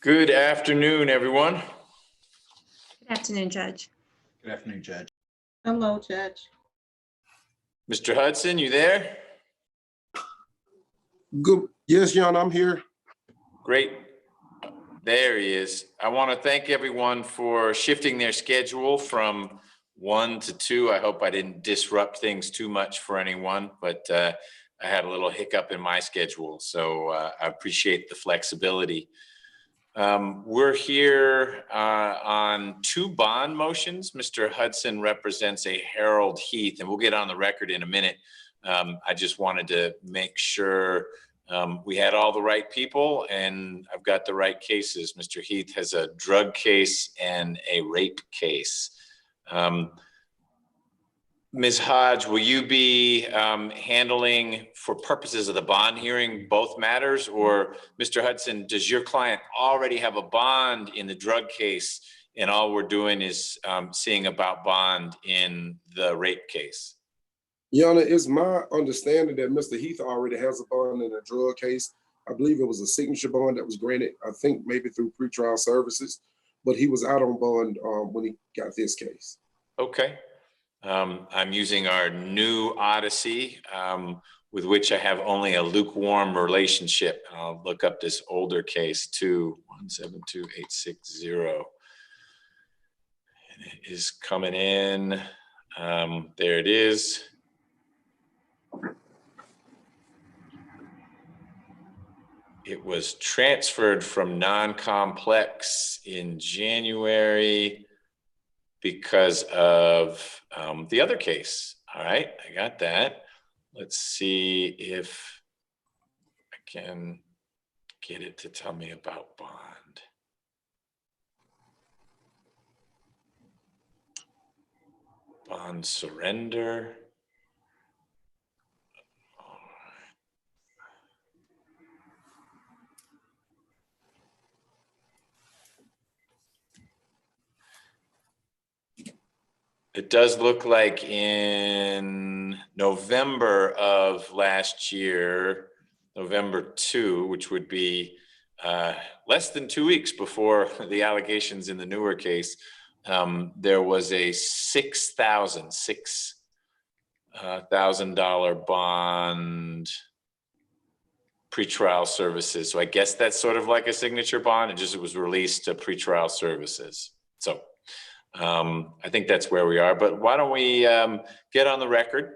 Good afternoon, everyone. Good afternoon, Judge. Good afternoon, Judge. Hello, Judge. Mr. Hudson, you there? Good. Yes, Jan, I'm here. Great. There he is. I want to thank everyone for shifting their schedule from 1 to 2. I hope I didn't disrupt things too much for anyone, but I had a little hiccup in my schedule, so I appreciate the flexibility. We're here on 2 bond motions. Mr. Hudson represents a Harold Heath, and we'll get on the record in a minute. I just wanted to make sure we had all the right people, and I've got the right cases. Mr. Heath has a drug case and a rape case. Ms. Hodge, will you be handling, for purposes of the bond hearing, both matters? Or Mr. Hudson, does your client already have a bond in the drug case and all we're doing is seeing about bond in the rape case? Yana, it's my understanding that Mr. Heath already has a bond in a drug case. I believe it was a signature bond that was granted, I think maybe through pretrial services, but he was out on bond when he got this case. Okay. I'm using our new Odyssey, with which I have only a lukewarm relationship. I'll look up this older case too, 172860. And it is coming in. There it is. It was transferred from non-complex in January because of the other case. All right, I got that. Let's see if I can get it to tell me about bond. Bond surrender. It does look like in November of last year, November 2, which would be less than 2 weeks before the allegations in the newer case, there was a $6,000 bond pretrial services. So I guess that's sort of like a signature bond. It was released to pretrial services. So I think that's where we are, but why don't we get on the record?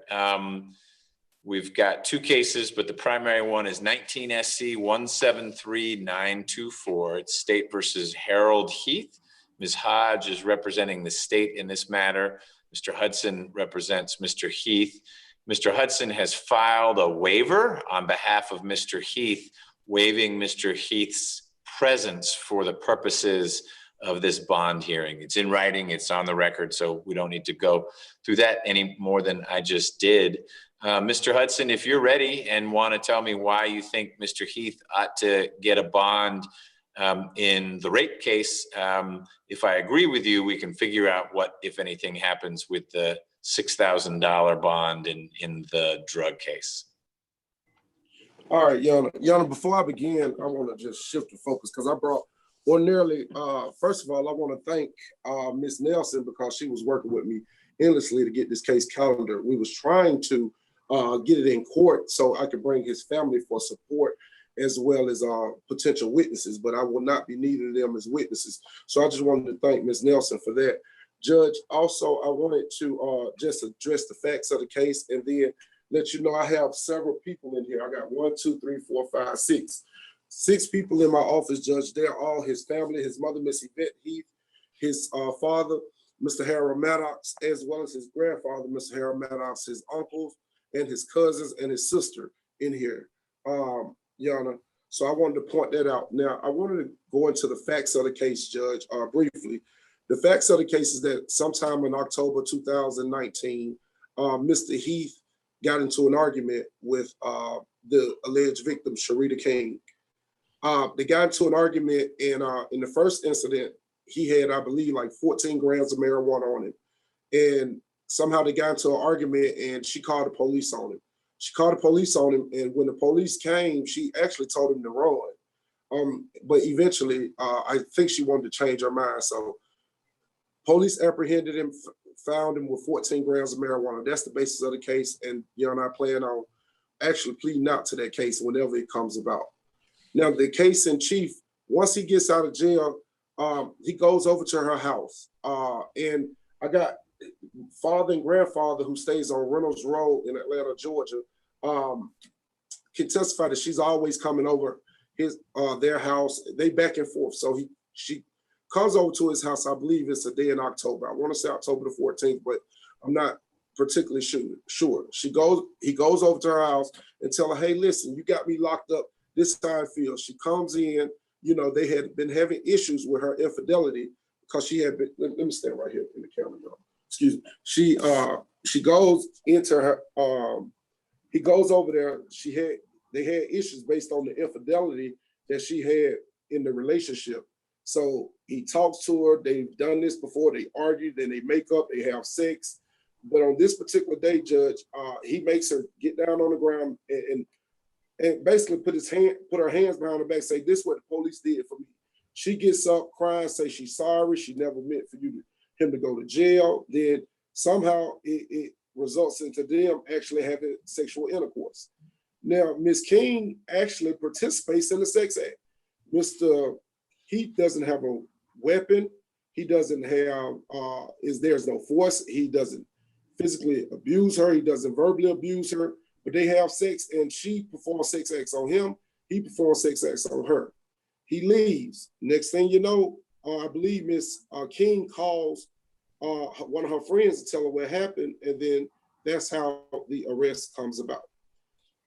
We've got 2 cases, but the primary one is 19 SC 173924. It's State versus Harold Heath. Ms. Hodge is representing the state in this matter. Mr. Hudson represents Mr. Heath. Mr. Hudson has filed a waiver on behalf of Mr. Heath, waiving Mr. Heath's presence for the purposes of this bond hearing. It's in writing, it's on the record, so we don't need to go through that any more than I just did. Mr. Hudson, if you're ready and want to tell me why you think Mr. Heath ought to get a bond in the rape case, if I agree with you, we can figure out what, if anything, happens with the $6,000 bond in the drug case. All right, Yana, before I begin, I want to just shift the focus because I brought ordinarily, first of all, I want to thank Ms. Nelson because she was working with me endlessly to get this case calendar. We was trying to get it in court so I could bring his family for support as well as potential witnesses, but I will not be needing them as witnesses. So I just wanted to thank Ms. Nelson for that. Judge, also, I wanted to just address the facts of the case and then let you know I have several people in here. I got 1, 2, 3, 4, 5, 6. 6 people in my office, Judge. They're all his family, his mother, Miss Yvette Heath, his father, Mr. Harold Maddox, as well as his grandfather, Mr. Harold Maddox, his uncles, and his cousins and his sister in here, Yana. So I wanted to point that out. Now, I wanted to go into the facts of the case, Judge, briefly. The facts of the case is that sometime in October 2019, Mr. Heath got into an argument with the alleged victim, Sharita King. They got into an argument, and in the first incident, he had, I believe, like 14 grams of marijuana on him. And somehow they got into an argument, and she called the police on him. She called the police on him, and when the police came, she actually told him to run. But eventually, I think she wanted to change her mind. So police apprehended him, found him with 14 grams of marijuana. That's the basis of the case. And I plan on actually pleading out to that case whenever it comes about. Now, the case in chief, once he gets out of jail, he goes over to her house. And I got father and grandfather who stays on Reynolds Road in Atlanta, Georgia, can testify that she's always coming over their house. They back and forth. So she comes over to his house. I believe it's a day in October. I want to say October the 14th, but I'm not particularly sure. He goes over to her house and tell her, hey, listen, you got me locked up. This is how I feel. She comes in, they had been having issues with her infidelity because she had been, let me stand right here in the camera, y'all. Excuse me. She goes into her, he goes over there. They had issues based on the infidelity that she had in the relationship. So he talks to her. They've done this before. They argue, then they make up, they have sex. But on this particular day, Judge, he makes her get down on the ground and basically put her hands behind her back, say, this is what the police did for me. She gets up crying, say she's sorry. She never meant for him to go to jail. Then somehow it results into them actually having sexual intercourse. Now, Ms. King actually participates in the sex act. Mr. Heath doesn't have a weapon. He doesn't have, there's no force. He doesn't physically abuse her. He doesn't verbally abuse her, but they have sex and she performs sex acts on him. He performs sex acts on her. He leaves. Next thing you know, I believe Ms. King calls one of her friends to tell her what happened, and then that's how the arrest comes about.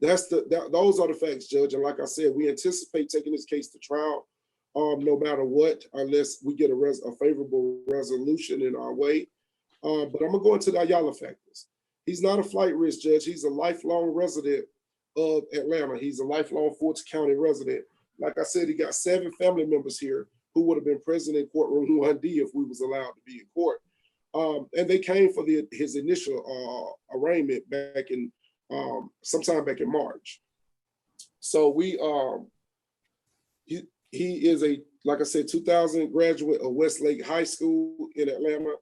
Those are the facts, Judge. And like I said, we anticipate taking this case to trial, no matter what, unless we get a favorable resolution in our way. But I'm gonna go into the Ayala factors. He's not a flight risk, Judge. He's a lifelong resident of Atlanta. He's a lifelong Fulton County resident. Like I said, he got 7 family members here who would have been present in courtroom 1D if we was allowed to be in court. And they came for his initial arraignment back in sometime back in March. So he is like I said, 2000 graduate of Westlake High School in Atlanta.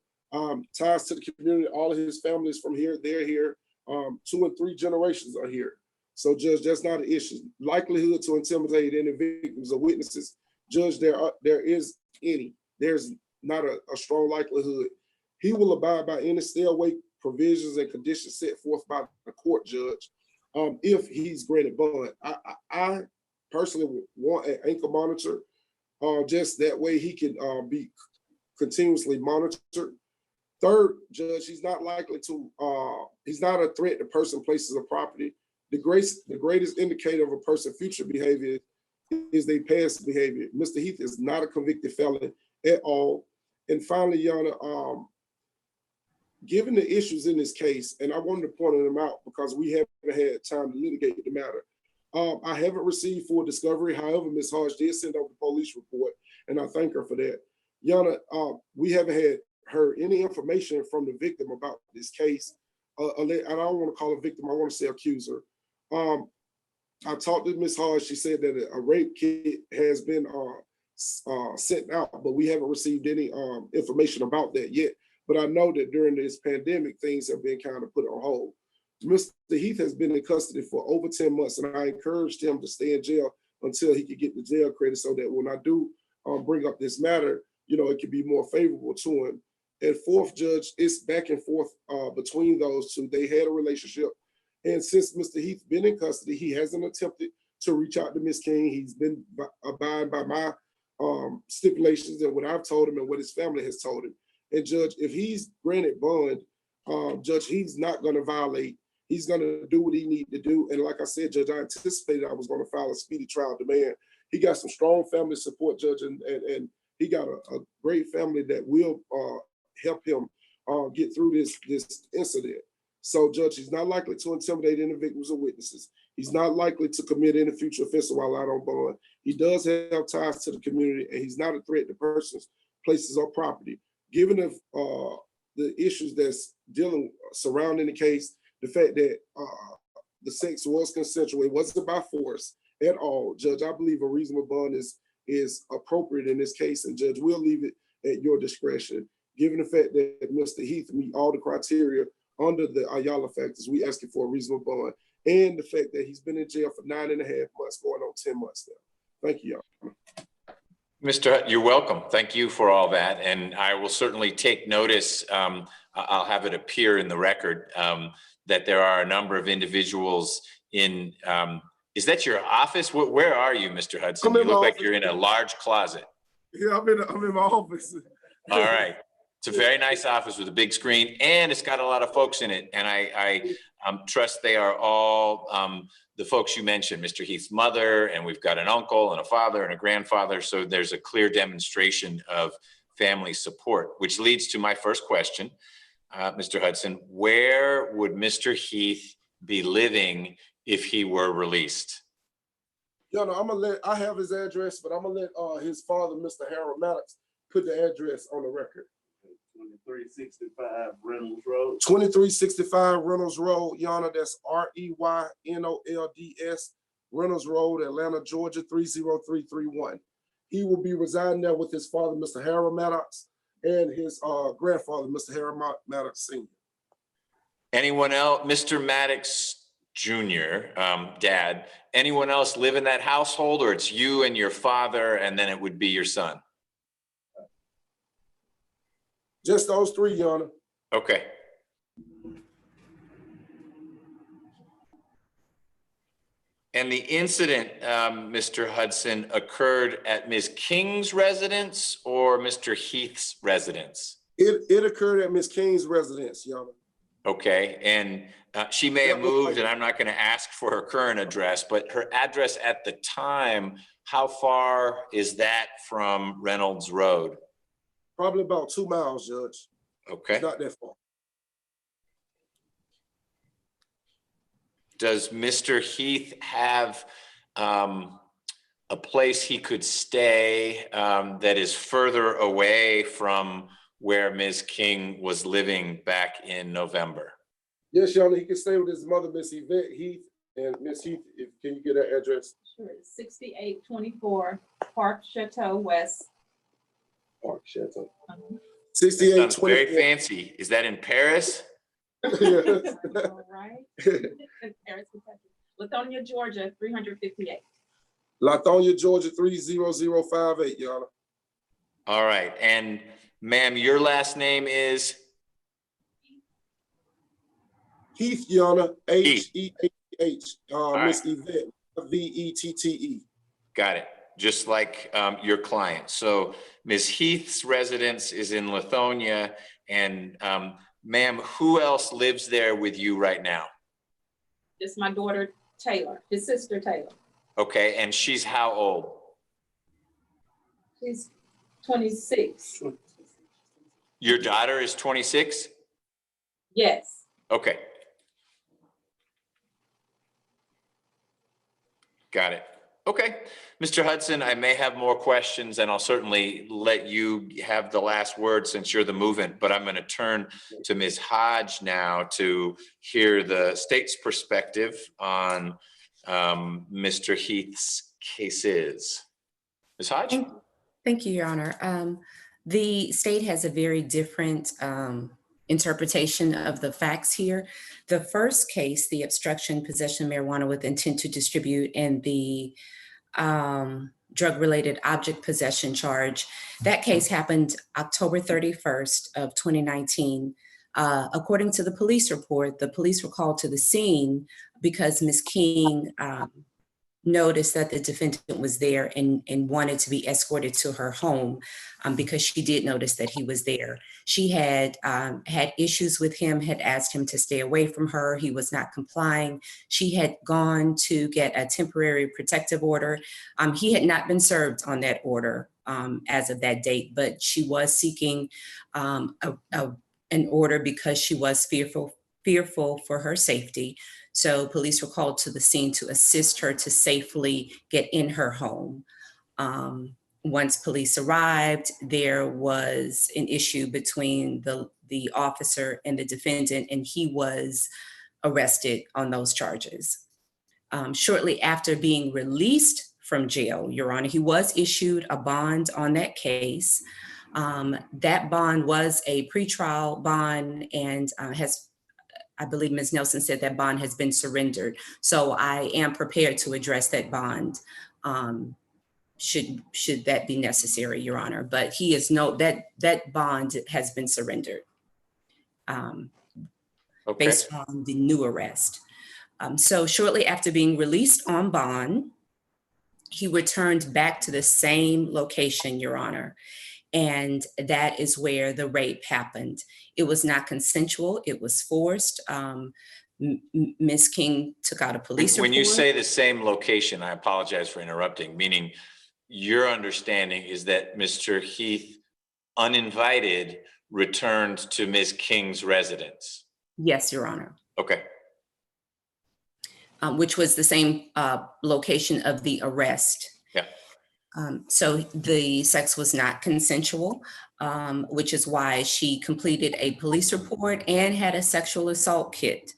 Ties to the community. All of his families from here, they're here. 2 and 3 generations are here. So, Judge, that's not an issue. Likelihood to intimidate any victims or witnesses, Judge, there's not a strong likelihood. He will abide by any stay away provisions and conditions set forth by the court, Judge, if he's granted bond. I personally want an anchor monitor, just that way he can be continuously monitored. Third, Judge, he's not likely to, he's not a threat to person, places, or property. The greatest indicator of a person's future behavior is their past behavior. Mr. Heath is not a convicted felon at all. And finally, Your Honor, given the issues in this case, and I wanted to point them out because we haven't had time to litigate the matter. I haven't received full discovery. However, Ms. Hodge did send over the police report, and I thank her for that. Your Honor, we haven't heard any information from the victim about this case. I don't want to call her victim, I want to say accuser. I talked to Ms. Hodge. She said that a rape kit has been sent out, but we haven't received any information about that yet. But I know that during this pandemic, things have been kind of put on hold. Mr. Heath has been in custody for over 10 months, and I encouraged him to stay in jail until he could get the jail credit so that when I do bring up this matter, it could be more favorable to him. And fourth, Judge, it's back and forth between those two. They had a relationship. And since Mr. Heath's been in custody, he hasn't attempted to reach out to Ms. King. He's been abiding by my stipulations and what I've told him and what his family has told him. And Judge, if he's granted bond, Judge, he's not going to violate. He's going to do what he needs to do. And like I said, Judge, I anticipated I was going to file a speedy trial demand. He got some strong family support, Judge, and he got a great family that will help him get through this incident. So, Judge, he's not likely to intimidate any victims or witnesses. He's not likely to commit any future offense while out on bond. He does have ties to the community, and he's not a threat to persons, places, or property. Given the issues that's surrounding the case, the fact that the sex was consensual, it wasn't by force at all, Judge, I believe a reasonable bond is is appropriate in this case. And Judge, we'll leave it at your discretion. Given the fact that Mr. Heath meet all the criteria under the Ayala factors, we asking for a reasonable bond, and the fact that he's been in jail for 9.5 months, going on 10 months now. Thank you, Your Honor. Mr. Hutt, you're welcome. Thank you for all that. And I will certainly take notice, I'll have it appear in the record, that there are a number of individuals in, is that your office? Where are you, Mr. Hudson? You look like you're in a large closet. Yeah, I'm in my office. All right. It's a very nice office with a big screen, and it's got a lot of folks in it. And I trust they are all the folks you mentioned, Mr. Heath's mother, and we've got an uncle and a father and a grandfather. So there's a clear demonstration of family support, which leads to my first question, Mr. Hudson. Where would Mr. Heath be living if he were released? Your Honor, I have his address, but I'm gonna let his father, Mr. Harold Maddox, put the address on the record. 2365 Reynolds Road. 2365 Reynolds Road, Your Honor, that's REYNOLDS, Reynolds Road, Atlanta, Georgia, 30331. He will be residing there with his father, Mr. Harold Maddox, and his grandfather, Mr. Harold Maddox Sr. Anyone else, Mr. Maddox Jr., Dad, anyone else live in that household, or it's you and your father, and then it would be your son? Just those three, Your Honor. Okay. And the incident, Mr. Hudson, occurred at Ms. King's residence or Mr. Heath's residence? It occurred at Ms. King's residence, Your Honor. Okay, and she may have moved, and I'm not going to ask for her current address, but her address at the time, how far is that from Reynolds Road? Probably about 2 miles, Judge. Okay. It's not that far. Does Mr. Heath have a place he could stay that is further away from where Ms. King was living back in November? Yes, Your Honor, he can stay with his mother, Miss Yvette Heath. And Miss Heath, can you get that address? Sure, 6824 Park Chateau West. Park Chateau. Uh-huh. 6824. Very fancy. Is that in Paris? Yes. All right. In Paris, Kentucky. Lithonia, Georgia, 358. Lithonia, Georgia, 30058, Your Honor. All right. And ma'am, your last name is? Heath, Your Honor, Heath. H-E-A-H. Right. Miss Yvette, V-E-T-T-E. Got it. Just like your client. So Ms. Heath's residence is in Lithonia, and ma'am, who else lives there with you right now? It's my daughter, Taylor, his sister, Taylor. Okay, and she's how old? She's 26. Your daughter is 26? Yes. Okay. Got it. Okay. Mr. Hudson, I may have more questions, and I'll certainly let you have the last word since you're the movant, but I'm going to turn to Ms. Hodge now to hear the state's perspective on Mr. Heath's cases. Ms. Hodge? Thank you, Your Honor. The state has a very different interpretation of the facts here. The first case, the obstruction, possession of marijuana with intent to distribute, and the drug-related object possession charge, that case happened October 31st of 2019. According to the police report, the police were called to the scene because Ms. King noticed that the defendant was there and wanted to be escorted to her home because she did notice that he was there. She had had issues with him, had asked him to stay away from her. He was not complying. She had gone to get a temporary protective order. He had not been served on that order as of that date, but she was seeking an order because she was fearful for her safety. So police were called to the scene to assist her to safely get in her home. Once police arrived, there was an issue between the officer and the defendant, and he was arrested on those charges. Shortly after being released from jail, Your Honor. He was issued a bond on that case. That bond was a pretrial bond and I believe Ms. Nelson said that bond has been surrendered. So I am prepared to address that bond should that be necessary, Your Honor. But he is that bond has been surrendered Okay. based on the new arrest. So shortly after being released on bond, he returned back to the same location, Your Honor. And that is where the rape happened. It was not consensual, it was forced. Ms. King took out a police report. When you say the same location, I apologize for interrupting, meaning your understanding is that Mr. Heath, uninvited, returned to Ms. King's residence? Yes, Your Honor. Okay. Which was the same location of the arrest. Yeah. So the sex was not consensual, which is why she completed a police report and had a sexual assault kit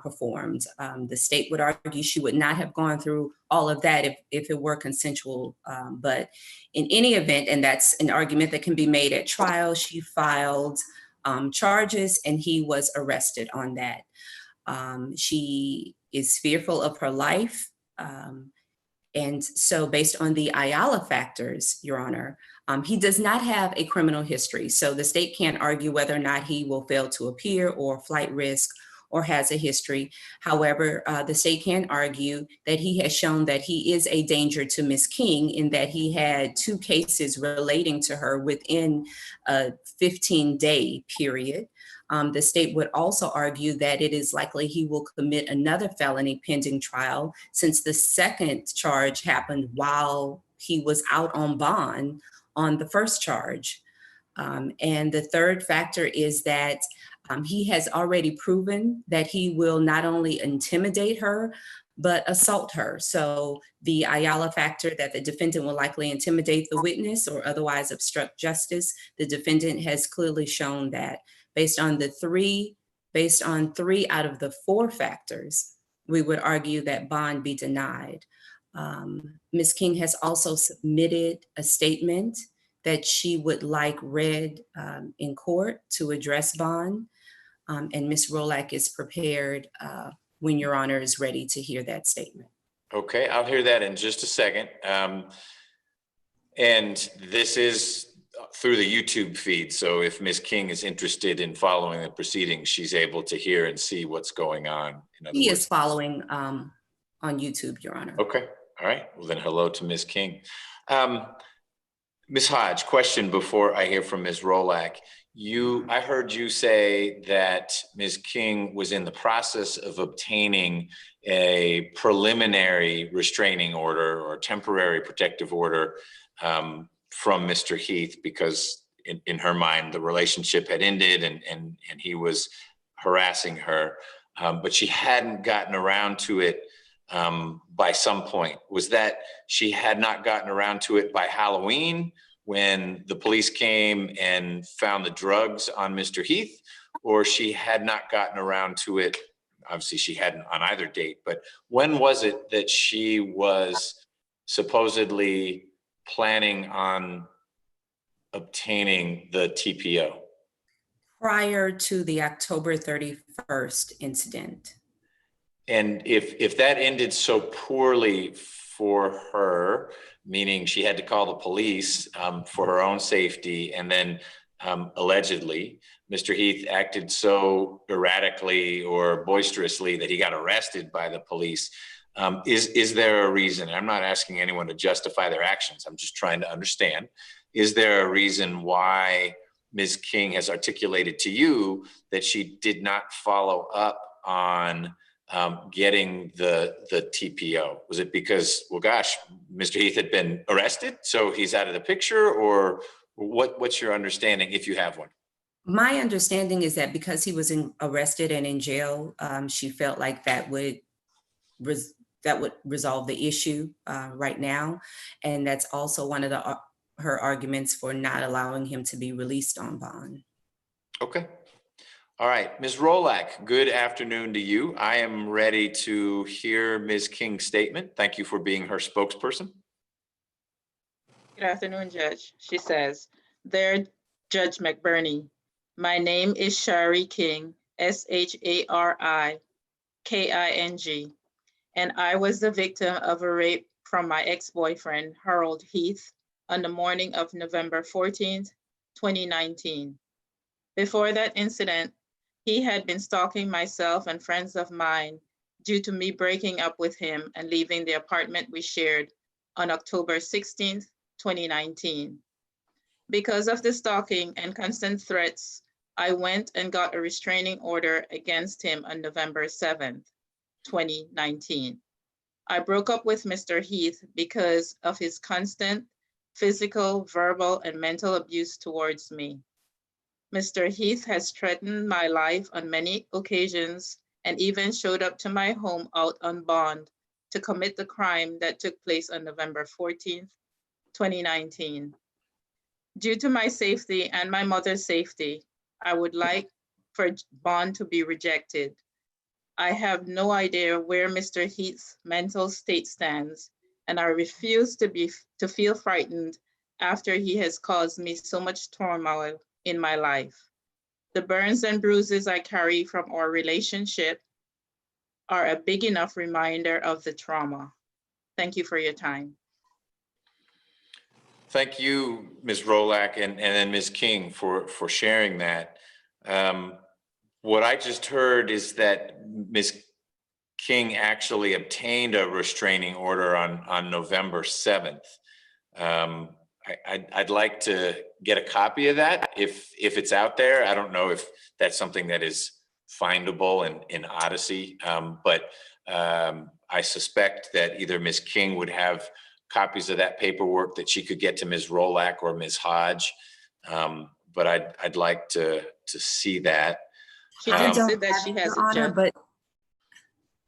performed. The state would argue she would not have gone through all of that if it were consensual. But in any event, and that's an argument that can be made at trial, she filed charges and he was arrested on that. She is fearful of her life. And so based on the Ayala factors, Your Honor, he does not have a criminal history. So the state can't argue whether or not he will fail to appear or flight risk or has a history. However, the state can argue that he has shown that he is a danger to Ms. King in that he had 2 cases relating to her within a 15-day period. The state would also argue that it is likely he will commit another felony pending trial since the second charge happened while he was out on bond on the first charge. And the third factor is that he has already proven that he will not only intimidate her, but assault her. So the Ayala factor that the defendant will likely intimidate the witness or otherwise obstruct justice, the defendant has clearly shown that. Based on 3 out of the 4 factors, we would argue that bond be denied. Ms. King has also submitted a statement that she would like read in court to address bond. And Ms. Rolak is prepared when Your Honor is ready to hear that statement. Okay, I'll hear that in just a second. And this is through the YouTube feed. So if Ms. King is interested in following the proceedings, she's able to hear and see what's going on. He is following on YouTube, Your Honor. Okay, all right. Well then, hello to Ms. King. Ms. Hodge, question before I hear from Ms. Rolak. I heard you say that Ms. King was in the process of obtaining a preliminary restraining order or temporary protective order from Mr. Heath because in her mind, the relationship had ended and he was harassing her, but she hadn't gotten around to it by some point. Was that she had not gotten around to it by Halloween when the police came and found the drugs on Mr. Heath, or she had not gotten around to it? Obviously she hadn't on either date, but when was it that she was supposedly planning on obtaining the TPO? Prior to the October 31st incident. And if that ended so poorly for her, meaning she had to call the police for her own safety, and then allegedly Mr. Heath acted so erratically or boisterously that he got arrested by the police, is there a reason? I'm not asking anyone to justify their actions. I'm just trying to understand. Is there a reason why Ms. King has articulated to you that she did not follow up on getting the TPO? Was it because, well, gosh, Mr. Heath had been arrested, so he's out of the picture, or what's your understanding if you have one? My understanding is that because he was arrested and in jail, she felt like that would resolve the issue right now. And that's also one of her arguments for not allowing him to be released on bond. Okay. All right, Ms. Rolak, good afternoon to you. I am ready to hear Ms. King's statement. Thank you for being her spokesperson. Good afternoon, Judge. She says, "There, Judge McBurney, my name is Shari King, SHARIKING, and I was the victim of a rape from my ex-boyfriend, Harold Heath, on the morning of November 14th, 2019. Before that incident, he had been stalking myself and friends of mine due to me breaking up with him and leaving the apartment we shared on October 16th, 2019. Because of the stalking and constant threats, I went and got a restraining order against him on November 7th, 2019. I broke up with Mr. Heath because of his constant physical, verbal, and mental abuse towards me. Mr. Heath has threatened my life on many occasions and even showed up to my home out on bond to commit the crime that took place on November 14th, 2019. Due to my safety and my mother's safety, I would like for bond to be rejected. I have no idea where Mr. Heath's mental state stands, and I refuse to feel frightened after he has caused me so much turmoil in my life. The burns and bruises I carry from our relationship are a big enough reminder of the trauma. Thank you for your time. Thank you, Ms. Rolak and then Ms. King for sharing that. What I just heard is that Ms. King actually obtained a restraining order on November 7th. I'd like to get a copy of that if it's out there. I don't know if that's something that is findable in Odyssey, but I suspect that either Ms. King would have copies of that paperwork that she could get to Ms. Rolak or Ms. Hodge, but I'd like to see that. She I just don't said that have she it, has Your it, Honor, Judge. but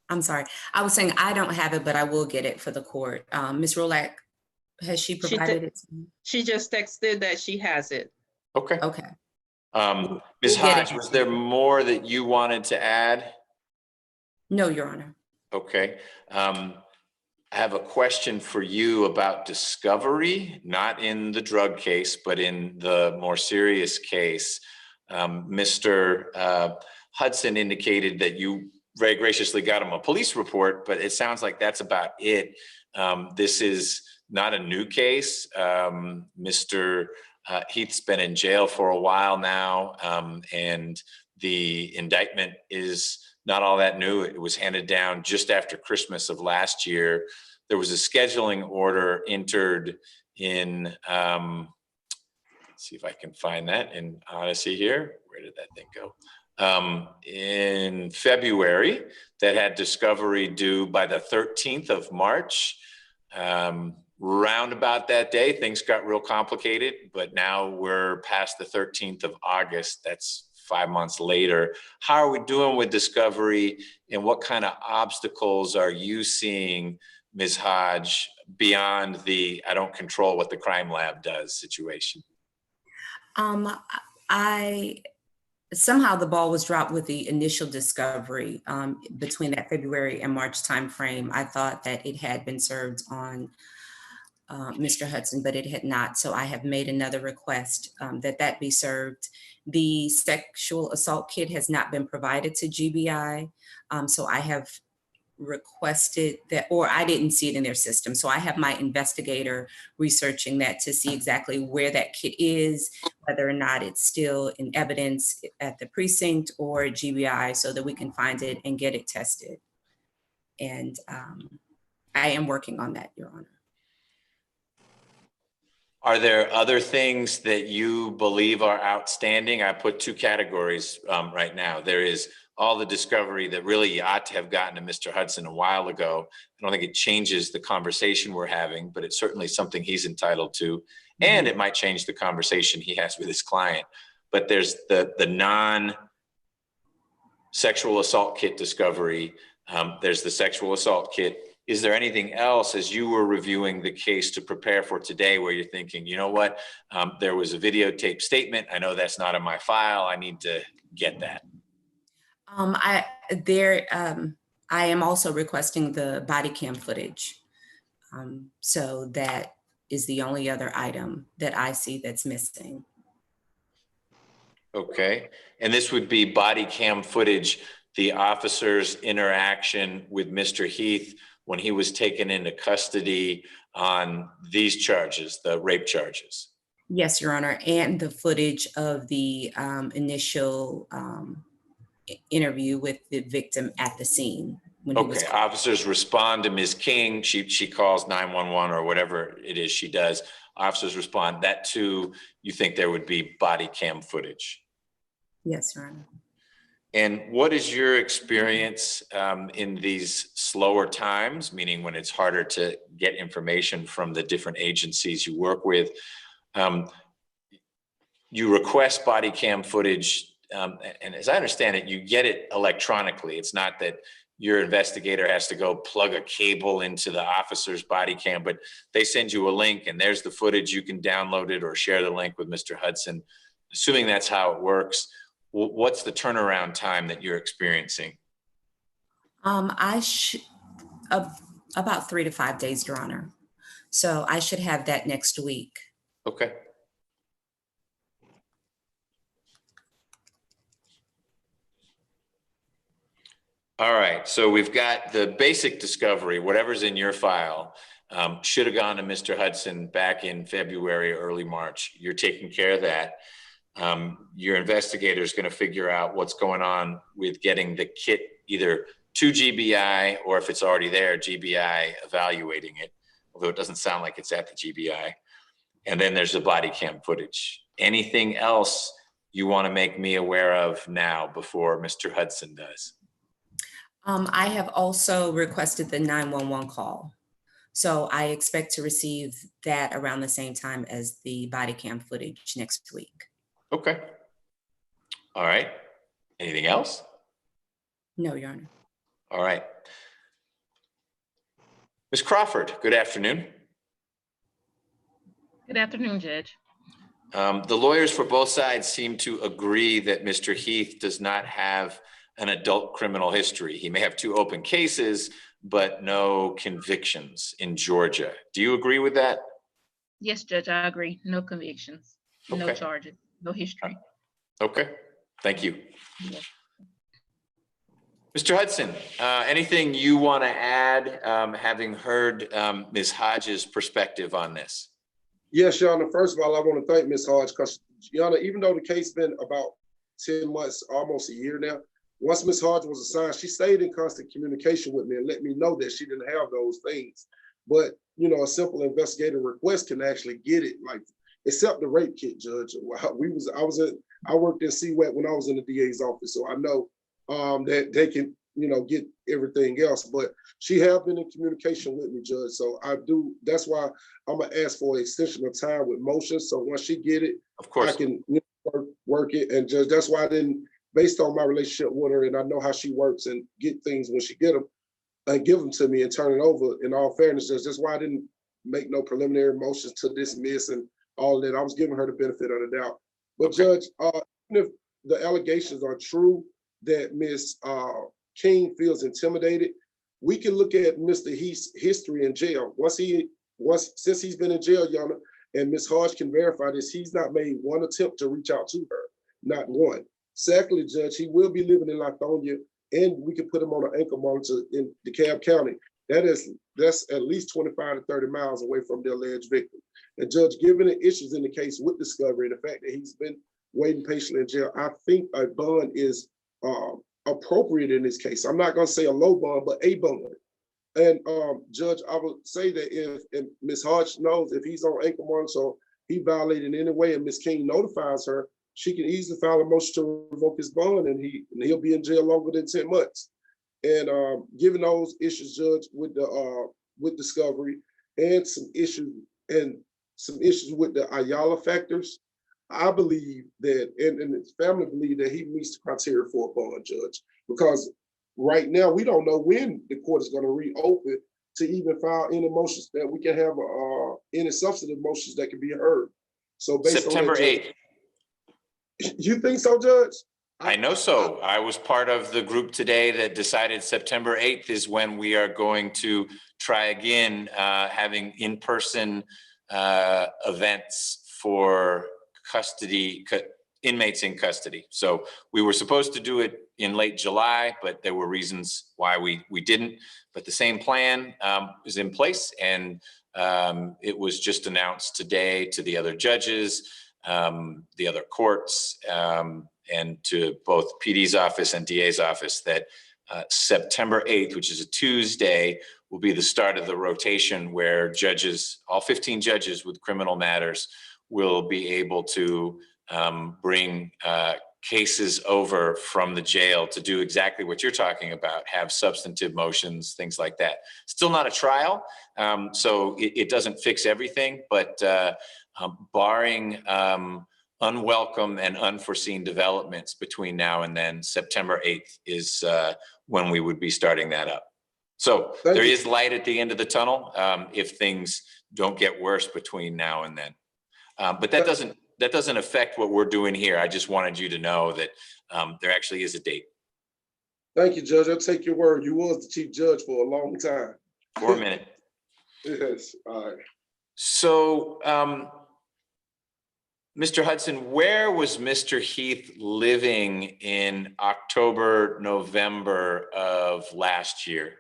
I'm sorry. I was saying I don't have it, but I will get it for the court. Ms. Rolak, has she provided it to you? She just texted that she has it. Okay. Okay. Ms. We'll get it. Hodge, was there more that you wanted to add? No, Your Honor. Okay. I have a question for you about discovery, not in the drug case, but in the more serious case. Mr. Hudson indicated that you very graciously got him a police report, but it sounds like that's about it. This is not a new case. Mr. Heath's been in jail for a while now, and the indictment is not all that new. It was handed down just after Christmas of last year. There was a scheduling order entered in, let's see if I can find that in Odyssey here. Where did that thing go? In February, that had discovery due by the 13th of March. Round about that day, things got real complicated, but now we're past the 13th of August. That's 5 months later. How are we doing with discovery, and what kind of obstacles are you seeing, Ms. Hodge, beyond the "I don't control what the crime lab does" situation? Somehow the ball was dropped with the initial discovery between that February and March timeframe. I thought that it had been served on Mr. Hudson, but it had not. So I have made another request that be served. The sexual assault kit has not been provided to GBI. So I have requested that, or I didn't see it in their system. So I have my investigator researching that to see exactly where that kit is, whether or not it's still in evidence at the precinct or at GBI, so that we can find it and get it tested. And I am working on that, Your Honor. Are there other things that you believe are outstanding? I put two categories right now. There is all the discovery that really you ought to have gotten to Mr. Hudson a while ago. I don't think it changes the conversation we're having, but it's certainly something he's entitled to. And it might change the conversation he has with his client. But there's the non-sexual assault kit discovery. There's the sexual assault kit. Is there anything else, as you were reviewing the case to prepare for today, where you're thinking, you know what, there was a videotape statement. I know that's not in my file. I need to get that. I am also requesting the body cam footage. So that is the only other item that I see that's missing. Okay, and this would be body cam footage, the officer's interaction with Mr. Heath when he was taken into custody on these charges, the rape charges. Yes, Your Honor, and the footage of the initial interview with the victim at the scene. When he was Okay, officers respond to Ms. King. She calls 911 or whatever it is she does. Officers respond. That too, you think there would be body cam footage? Yes, Your Honor. And what is your experience in these slower times, meaning when it's harder to get information from the different agencies you work with? You request body cam footage, and as I understand it, you get it electronically. It's not that your investigator has to go plug a cable into the officer's body cam, but they send you a link and there's the footage. You can download it or share the link with Mr. Hudson. Assuming that's how it works, what's the turnaround time that you're experiencing? About 3 to 5 days, Your Honor. So I should have that next week. Okay. All right, so we've got the basic discovery, whatever's in your file, should have gone to Mr. Hudson back in February, early March. You're taking care of that. Your investigator is going to figure out what's going on with getting the kit either to GBI, or if it's already there, GBI evaluating it, although it doesn't sound like it's at the GBI. And then there's the body cam footage. Anything else you want to make me aware of now before Mr. Hudson does? I have also requested the 911 call. So I expect to receive that around the same time as the body cam footage next week. Okay. All right. Anything else? No, Your Honor. All right. Ms. Crawford, good afternoon. Good afternoon, Judge. The lawyers for both sides seem to agree that Mr. Heath does not have an adult criminal history. He may have 2 open cases, but no convictions in Georgia. Do you agree with that? Yes, Judge, I agree. No convictions, no Okay. charges, no history. Okay, thank you. Yes. Mr. Hudson, anything you want to add, having heard Ms. Hodges' perspective on this? Yes, Your Honor. First of all, I want to thank Ms. Hodge because, Your Honor, even though the case been about 10 months, almost a year now, once Ms. Hodge was assigned, she stayed in constant communication with me and let me know that she didn't have those things. But, you know, a simple investigative request can actually get it, like, except the rape kit, Judge. I worked in CWET when I was in the DA's office, so I know that they can, you know, get everything else. But she have been in communication with me, Judge. So that's why I'm gonna ask for an extension of time with motion. So once she get it, Of course. I can work it. And Judge, that's why I didn't, based on my relationship with her, and I know how she works and get things when she get them, and give them to me and turn it over. In all fairness, Judge, that's why I didn't make no preliminary motions to dismiss and all that. I was giving her the benefit of the doubt. But Okay. Judge, even if the allegations are true that Ms. King feels intimidated, we can look at Mr. Heath's history in jail. Since he's been in jail, Your Honor, and Ms. Hodge can verify this, he's not made one attempt to reach out to her, not one. Secondly, Judge, he will be living in Lithonia, and we can put him on an ankle monitor in DeKalb County. That's at least 25 to 30 miles away from the alleged victim. And Judge, given the issues in the case with discovery, the fact that he's been waiting patiently in jail, I think a bond is appropriate in this case. I'm not gonna say a low bond, but a bond. And Judge, I would say that if Ms. Hodge knows if he's on ankle monitor, so he violated in any way, and Ms. King notifies her, she can easily file a motion to revoke his bond, and he'll be in jail longer than 10 months. And given those issues, Judge, with discovery and some issues with the Ayala factors, I believe that, and his family believe that he meets the criteria for a bond, Judge, because right now we don't know when the court is going to reopen to even file any motions that we can have any substantive motions that can be heard. So based September on that, 8th. you think so, Judge? I know so. I was part of the group today that decided September 8th is when we are going to try again, having in-person events for inmates in custody. So we were supposed to do it in late July, but there were reasons why we didn't. But the same plan is in place, and it was just announced today to the other judges, the other courts, and to both PD's office and DA's office that September 8th, which is a Tuesday, will be the start of the rotation where judges, all 15 judges with criminal matters, will be able to bring cases over from the jail to do exactly what you're talking about, have substantive motions, things like that. Still not a trial, so it doesn't fix everything, but barring unwelcome and unforeseen developments between now and then, September 8th is when we would be starting that up. So there is light at the end of the tunnel if things don't get worse between now and then. But that doesn't affect what we're doing here. I just wanted you to know that there actually is a date. Thank you, Judge. I'll take your word. You was the chief judge for a long time. For a minute. Yes, all right. So, Mr. Hudson, where was Mr. Heath living in October, November of last year?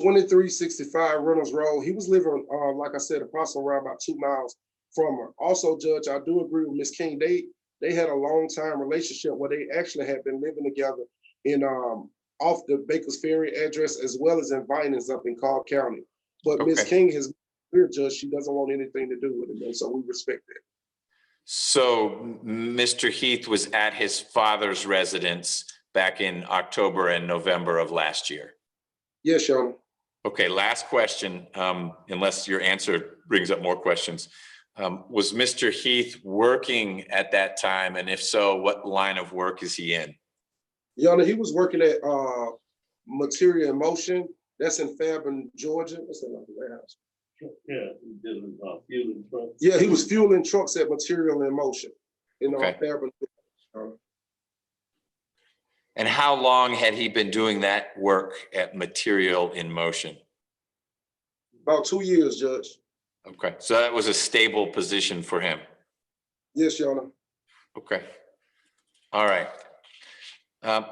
2365 Reynolds Road. He was living, like I said, approximately around about 2 miles from her. Also, Judge, I do agree with Ms. King. They had a long time relationship where they actually had been living together in off the Baker's Ferry address, as well as in Vinings up in Cobb County. But Ms. King has clear, Judge, she doesn't want anything to do with it, and so we respect that. So Mr. Heath was at his father's residence back in October and November of last year? Yes, Your Honor. Okay, last question, unless your answer brings up more questions. Was Mr. Heath working at that time? And if so, what line of work is he in? Your Honor, he was working at Material in Motion. That's in Fairburn, Georgia. What's that like the warehouse? Yeah, he did fueling trucks. Yeah, he was fueling trucks at Material in Motion in Fairburn. And how long had he been doing that work at Material in Motion? About 2 years, Judge. Okay, so that was a stable position for him. Yes, Your Honor. Okay, all right.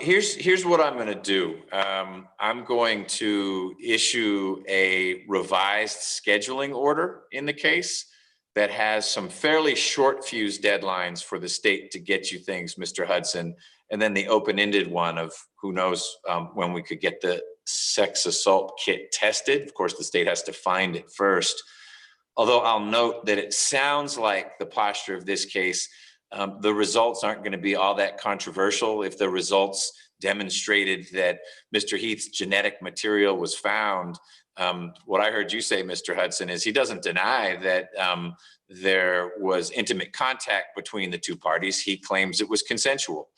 Here's what I'm going to do. I'm going to issue a revised scheduling order in the case that has some fairly short fuse deadlines for the state to get you things, Mr. Hudson, and then the open-ended one of who knows when we could get the sex assault kit tested. Of course, the state has to find it first. Although I'll note that it sounds like the posture of this case, the results aren't going to be all that controversial. If the results demonstrated that Mr. Heath's genetic material was found, what I heard you say, Mr. Hudson, is he doesn't deny that there was intimate contact between the two parties. He claims it was consensual.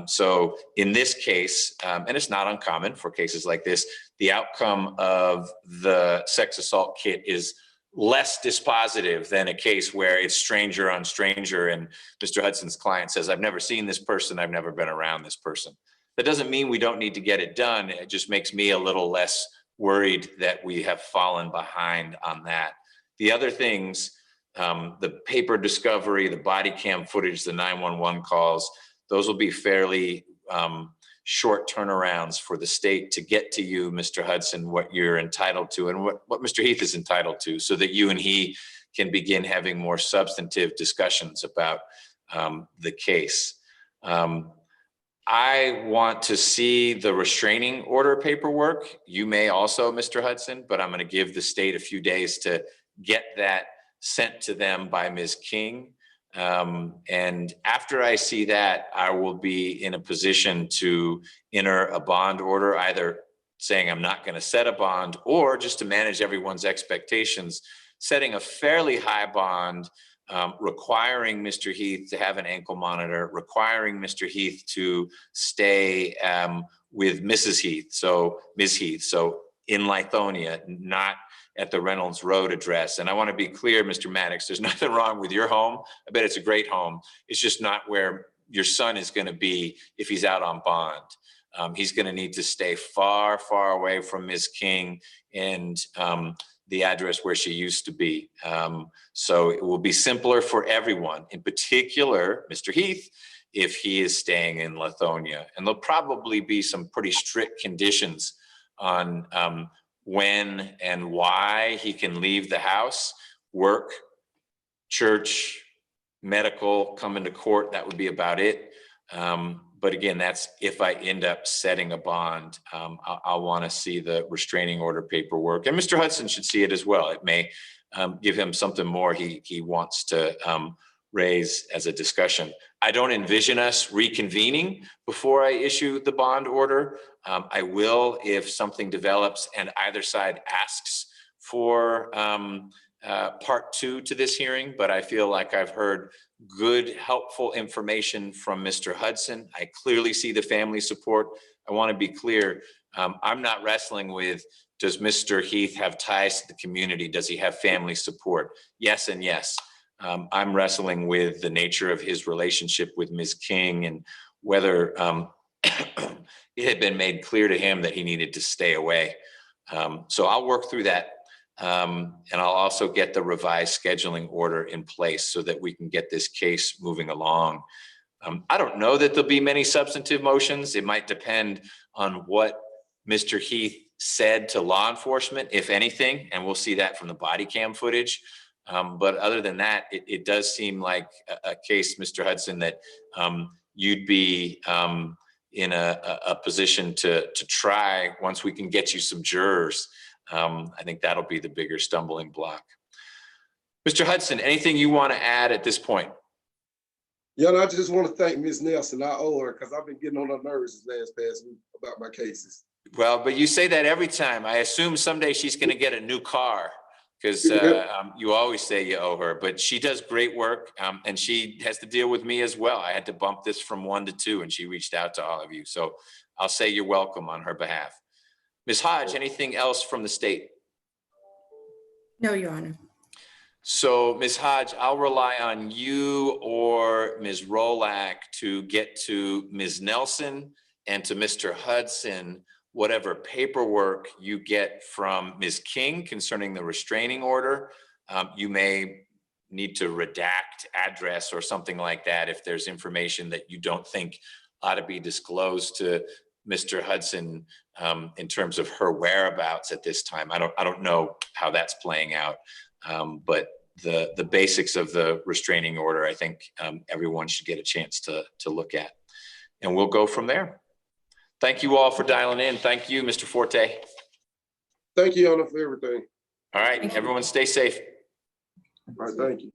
So in this case, and it's not uncommon for cases like this, the outcome of the sex assault kit is less dispositive than a case where it's stranger on stranger and Mr. Hudson's client says, I've never seen this person, I've never been around this person. That doesn't mean we don't need to get it done. It just makes me a little less worried that we have fallen behind on that. The other things, the paper discovery, the body cam footage, the 911 calls, those will be fairly short turnarounds for the state to get to you, Mr. Hudson, what you're entitled to and what Mr. Heath is entitled to, so that you and he can begin having more substantive discussions about the case. I want to see the restraining order paperwork. You may also, Mr. Hudson, but I'm going to give the state a few days to get that sent to them by Ms. King. And after I see that, I will be in a position to enter a bond order, either saying I'm not going to set a bond or just to manage everyone's expectations, setting a fairly high bond, requiring Mr. Heath to have an ankle monitor, requiring Mr. Heath to stay with Mrs. Heath, so Ms. Heath, so in Lithonia, not at the Reynolds Road address. And I want to be clear, Mr. Maddox, there's nothing wrong with your home. I bet it's a great home. It's just not where your son is going to be if he's out on bond. He's going to need to stay far, far away from Ms. King and the address where she used to be. So it will be simpler for everyone, in particular, Mr. Heath, if he is staying in Lithonia. And there'll probably be some pretty strict conditions on when and why he can leave the house, work, church, medical, come into court. That would be about it. But again, that's if I end up setting a bond. I'll want to see the restraining order paperwork, and Mr. Hudson should see it as well. It may give him something more he wants to raise as a discussion. I don't envision us reconvening before I issue the bond order. I will if something develops and either side asks for part two to this hearing, but I feel like I've heard good, helpful information from Mr. Hudson. I clearly see the family support. I want to be clear. I'm not wrestling with, does Mr. Heath have ties to the community? Does he have family support? Yes and yes. I'm wrestling with the nature of his relationship with Ms. King and whether it had been made clear to him that he needed to stay away. So I'll work through that. And I'll also get the revised scheduling order in place so that we can get this case moving along. I don't know that there'll be many substantive motions. It might depend on what Mr. Heath said to law enforcement, if anything, and we'll see that from the body cam footage. But other than that, it does seem like a case, Mr. Hudson, that you'd be in a position to try once we can get you some jurors. I think that'll be the bigger stumbling block. Mr. Hudson, anything you want to add at this point? Yeah, I just want to thank Ms. Nelson. I owe her because I've been getting on her nerves this past week about my cases. Well, but you say that every time. I assume someday she's going to get a new car because you always say you owe her, but she does great work and she has to deal with me as well. I had to bump this from 1 to 2 and she reached out to all of you. So I'll say you're welcome on her behalf. Ms. Hodge, anything else from the state? No, Your Honor. So Ms. Hodge, I'll rely on you or Ms. Rolak to get to Ms. Nelson and to Mr. Hudson whatever paperwork you get from Ms. King concerning the restraining order. You may need to redact address or something like that if there's information that you don't think ought to be disclosed to Mr. Hudson in terms of her whereabouts at this time. I don't know how that's playing out, but the basics of the restraining order, I think everyone should get a chance to look at, and we'll go from there. Thank you all for dialing in. Thank you, Mr. Forte. Thank you, Your Honor, for everything. All right, everyone stay safe. All right, thank you.